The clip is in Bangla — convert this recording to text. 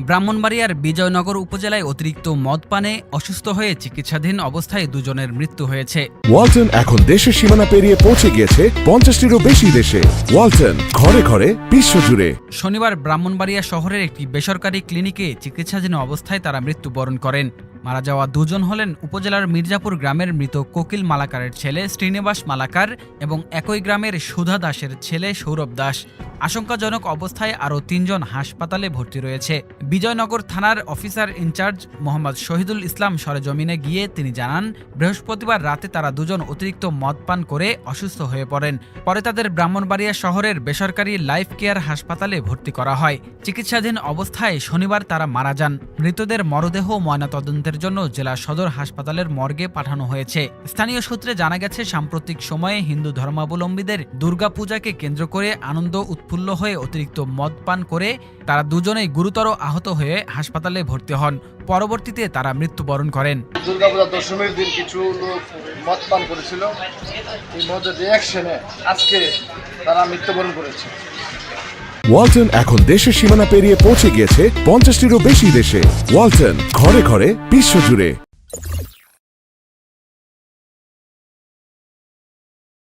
ব্রাহ্মণবাড়িয়ার বিজয়নগর উপজেলায় অতিরিক্ত মদ পানে অসুস্থ হয়ে চিকিৎসাধীন অবস্থায় দুজনের মৃত্যু হয়েছে। ওয়ালটন এখন দেশের সীমানা পেরিয়ে পৌঁছে গিয়েছে 50টিরও বেশি দেশে। ওয়ালটন, ঘরে ঘরে বিশ্বজুড়ে। শনিবার ব্রাহ্মণবাড়িয়া শহরের একটি বেসরকারি ক্লিনিকে চিকিৎসাধীন অবস্থায় তারা মৃত্যুবরণ করেন। মারা যাওয়া দুজন হলেন উপজেলার মির্জাপুর গ্রামের মৃত কোকিল মালাকারের ছেলে শ্রীনিবাস মালাকার এবং একই গ্রামের সুধা দাসের ছেলে সৌরভ দাস। আশঙ্কাজনক অবস্থায় আরও 3 জন হাসপাতালে ভর্তি রয়েছে। বিজয়নগর থানার অফিসার ইনচার্জ মোহাম্মদ শহীদুল ইসলাম সরেজমিনে গিয়ে তিনি জানান, বৃহস্পতিবার রাতে তারা দুজন অতিরিক্ত মদ পান করে অসুস্থ হয়ে পড়েন। পরে তাদের ব্রাহ্মণবাড়িয়া শহরের বেসরকারি লাইফ কেয়ার হাসপাতালে ভর্তি করা হয়। চিকিৎসাধীন অবস্থায় শনিবার তারা মারা যান। মৃতদের মরদেহ ময়নাতদন্তের জন্য জেলা সদর হাসপাতালের মর্গে পাঠানো হয়েছে। স্থানীয় সূত্রে জানা গেছে, সাম্প্রতিক সময়ে হিন্দু ধর্মাবলম্বীদের দুর্গাপূজাকে কেন্দ্র করে আনন্দ উৎফুল্ল হয়ে অতিরিক্ত মদ পান করে তারা দুজনেই গুরুতর আহত হয়ে হাসপাতালে ভর্তি হন। পরবর্তীতে তারা মৃত্যুবরণ করেন। দুর্গাপূজা দশমীর দিন কিছু লোক মদ পান করেছিল, এই মদের রিয়াকশনে আজকে তারা মৃত্যুবরণ করেছে। ওয়ালটন এখন দেশের সীমানা পেরিয়ে পৌঁছে গিয়েছে 50টিরও বেশি দেশে। ওয়ালটন, ঘরে ঘরে বিশ্বজুড়ে।